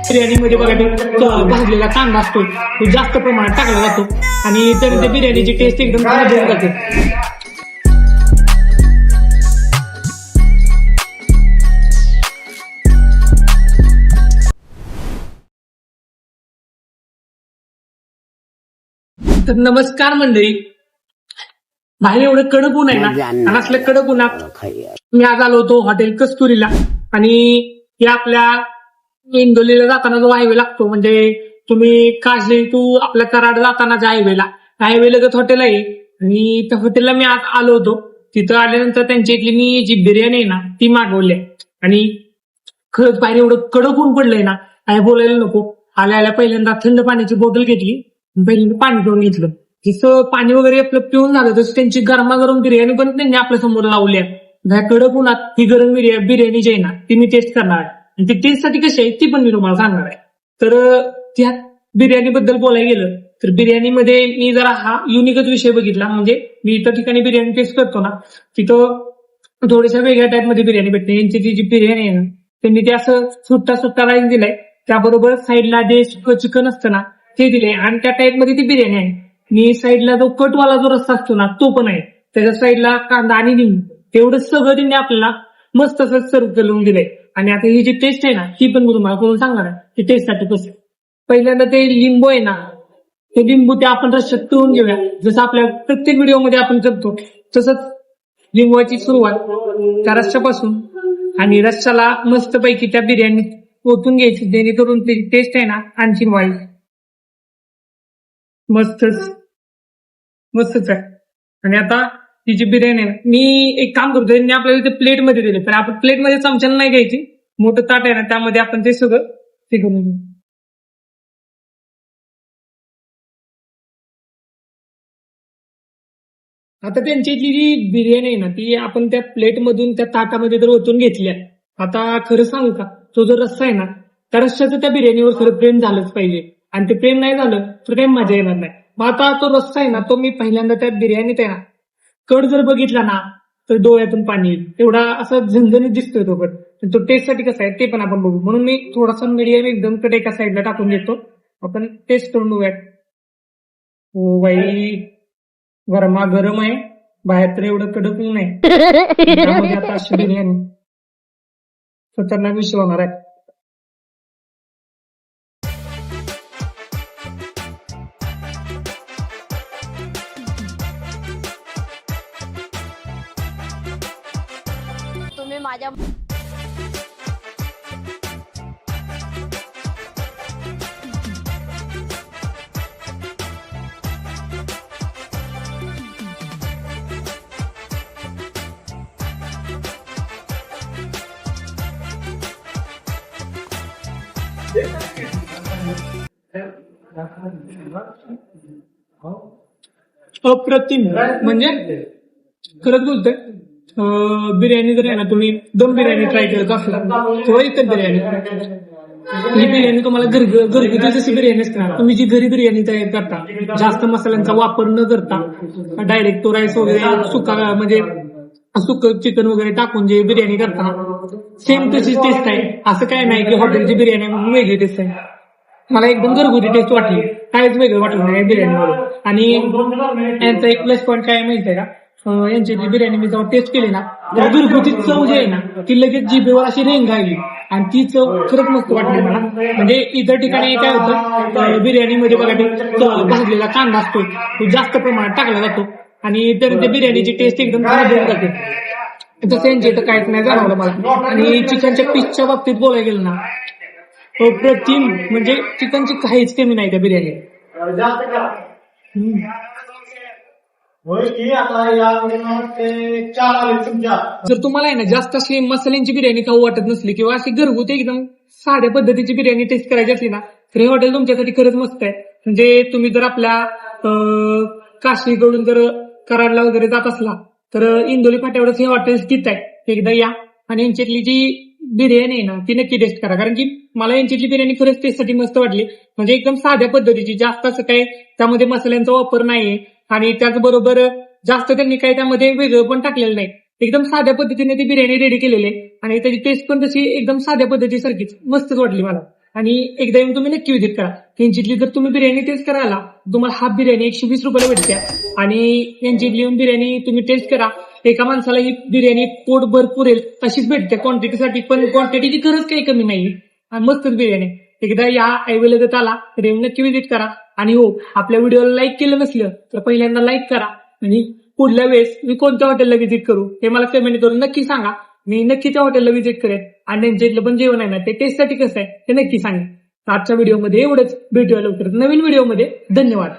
बिर्याणीमध्ये बघा तो भाजलेला कांदा असतो तो जास्त प्रमाणात टाकला जातो आणि तर त्या बिर्याणीची टेस्ट एकदम खराब होऊन जाते. तर नमस्कार मंडळी, बाहेर एवढं कडक ऊन आहे ना, आणि असल्या कडक उन्हात मी आज आलो होतो हॉटेल कस्तुरीला. आणि हे आपल्या इंदोलीला जाताना जो हायवे लागतो, म्हणजे तुम्ही काजळी टू आपल्या कराड जाताना ज्या हायवे लगत हॉटेल आहे. आणि त्या हॉटेलला मी आज आलो होतो. तिथं आल्यानंतर त्यांच्या इथली मी जी बिर्याणी आहे ना ती मागवली आहे. आणि खरंच बाहेर एवढं कडक ऊन पडलंय ना, काय बोलायला नको. आल्या पहिल्यांदा थंड पाण्याची बॉटल घेतली, पहिल्यांदा पाणी पिऊन घेतलं. जसं पाणी वगैरे आपलं पिऊन झालं तसं त्यांची गरमागरम बिर्याणी पण त्यांनी आपल्या समोर लावली आहे. कडक उन्हात ही गरम बिर्याणी जी आहे ना ती मी टेस्ट करणार आहे. आणि ती टेस्ट साठी कशी आहे ती पण मी तुम्हाला सांगणार आहे. तर त्या बिर्याणी बद्दल बोलायला गेलं तर बिर्याणीमध्ये मी जरा हा युनिकच विषय बघितला. म्हणजे मी इतर ठिकाणी बिर्याणी टेस्ट करतो ना, तिथं थोड्याशा वेगळ्या टाईप मध्ये बिर्याणी भेटते. यांची जी बिर्याणी आहे ना त्यांनी ते असं सुट्टा राईस दिलाय, त्याबरोबर साईडला जे चिकन असतं ना ते दिले आणि त्या टाईप मध्ये ती बिर्याणी आहे. आणि साईडला जो कटवाला जो रस्सा असतो ना तो पण आहे. त्याच्या साईडला कांदा आणि लिंबू, तेवढं सगळं त्यांनी आपल्याला मस्त असं सर्व करून दिलंय. आणि आता ही जी टेस्ट आहे ना ती पण मी तुम्हाला करून सांगणार आहे ती टेस्ट साठी कसं. पहिल्यांदा ते लिंबू आहे ना, ते लिंबू ते आपण रस्स्यात पिळून घेऊया. जसं आपल्या प्रत्येक व्हिडिओमध्ये आपण करतो तसंच लिंबूची सुरुवात त्या रस्स्यापासून आणि रस्स्याला मस्तपैकी त्या बिर्याणीत ओतून घ्यायची, जेणेकरून त्याची टेस्ट आहे ना आणखीन वाढेल. मस्तच आहे. आणि आता ती जी बिर्याणी आहे, मी एक काम करतो, त्यांनी आपल्याला ते प्लेट मध्ये दिले तर आपण प्लेट मध्ये चमच्यानं नाही घ्यायची, मोठं ताट आहे ना त्यामध्ये आपण ते सगळं ते करून घेऊ. आता त्यांची जी बिर्याणी आहे ना ती आपण त्या प्लेट मधून त्या ताटामध्ये तर ओतून घेतली आहे. आता खरं सांगू का, तो जो रस्सा आहे ना त्या रस्स्याचं त्या बिर्याणीवर खरं प्रेम झालंच पाहिजे. आणि ते प्रेम नाही झालं तर काही मजा येणार नाही. मग आता तो रस्सा आहे ना तो मी पहिल्यांदा त्या बिर्याणीत आहे ना कड जर बघितला ना तर डोळ्यातून पाणी येईल, एवढा असा झणझणीत दिसतोय तो कट. तो टेस्ट साठी कसा आहे ते पण आपण बघू. म्हणून मी थोडासा मीडियम एकदम कट एका साईडला टाकून देतो, आपण टेस्ट करून बघूयात. हो बाई, गरमा गरम आहे, बाहेर तर एवढं कडक नाही. त्यामध्ये आता अशी बिर्याणी खतरनाक विषय होणार आहे. तुम्ही माझ्या अप्रतिम, म्हणजे खरंच बोलतोय. बिर्याणी जर आहे ना तुम्ही दम बिर्याणी ट्राय करत असला किंवा इतर बिर्याणी, ही बिर्याणी तुम्हाला घरगुती जशी बिर्याणी असते ना, तुम्ही जी घरी बिर्याणी तयार करता जास्त मसाल्यांचा वापर न करता डायरेक्ट तो राईस वगैरे सुका म्हणजे सुकं चिकन वगैरे टाकून जे बिर्याणी करता सेम तशीच टेस्ट आहे. असं काय नाही की हॉटेलची बिर्याणी म्हणून वेगळी टेस्ट आहे. मला एकदम घरगुती टेस्ट वाटली, काहीच वेगळं वाटलं नाही बिर्याणीवर. आणि यांचा एक प्लस पॉईंट काय माहितीये का, यांची जी बिर्याणी मी जेव्हा टेस्ट केली ना तर घरगुती चव जी आहे ना ती लगेच जिभेवर अशी रेंगाळली आणि ती चव खरंच मस्त वाटली मला. म्हणजे इतर ठिकाणी काय होतं, बिर्याणीमध्ये बघा भाजलेला कांदा असतो तो जास्त प्रमाणात टाकला जातो आणि तर त्या बिर्याणीची टेस्ट एकदम खराब होऊन जाते. तसं यांच्या इथं काहीच नाही जाणवलं मला. आणि चिकनच्या पीसच्या बाबतीत बोलायला गेलं ना अप्रतिम, म्हणजे चिकनची काहीच कमी नाही त्या बिर्याणीत. जर तुम्हाला आहे ना जास्त अशी मसाल्यांची बिर्याणी खाऊ वाटत नसली किंवा अशी घरगुती एकदम साध्या पद्धतीची बिर्याणी टेस्ट करायची असली ना तर हे हॉटेल तुमच्यासाठी खरंच मस्त आहे. म्हणजे तुम्ही जर आपल्या काशीकडून जर कराडला वगैरे जात असला तर इंदोली फाट्यावरच हे हॉटेल स्थित आहे. एकदा या आणि यांच्यातली जी बिर्याणी आहे ना ती नक्की टेस्ट करा, कारण की मला यांची बिर्याणी खरंच टेस्टसाठी मस्त वाटली. म्हणजे एकदम साध्या पद्धतीची, जास्त असं काय त्यामध्ये मसाल्यांचा वापर नाहीये आणि त्याचबरोबर जास्त त्यांनी काही त्यामध्ये वेगळं पण टाकलेलं नाही. एकदम साध्या पद्धतीने ती बिर्याणी रेडी केलेली आहे आणि त्याची टेस्ट पण तशी एकदम साध्या पद्धतीसारखीच मस्तच वाटली मला. आणि एकदा येऊन तुम्ही नक्की व्हिजिट करा. यांच्यातली जर तुम्ही बिर्याणी टेस्ट करायला तुम्हाला हाफ बिर्याणी 120 रुपयाला भेटते. आणि यांच्यातली येऊन बिर्याणी तुम्ही टेस्ट करा, एका माणसाला ही बिर्याणी पोटभर पुरेल तशीच भेटते क्वांटिटीसाठी, पण क्वांटिटीची खरंच काही कमी नाही. आणि मस्तच बिर्याणी. एकदा या अवेलेबल आला तर येऊन नक्की व्हिजिट करा. आणि हो, आपल्या व्हिडिओला लाईक केलं नसलं तर पहिल्यांदा लाईक करा. आणि पुढल्या वेळेस मी कोणत्या हॉटेलला व्हिजिट करू हे मला कमेंट करून नक्की सांगा. मी नक्की त्या हॉटेलला व्हिजिट करेन. आणि त्यांच्या पण जेवण आहे ना ते टेस्टसाठी कसं आहे ते नक्की सांगा. आजच्या व्हिडिओमध्ये एवढंच. भेटूया लवकर नवीन व्हिडिओमध्ये. धन्यवाद.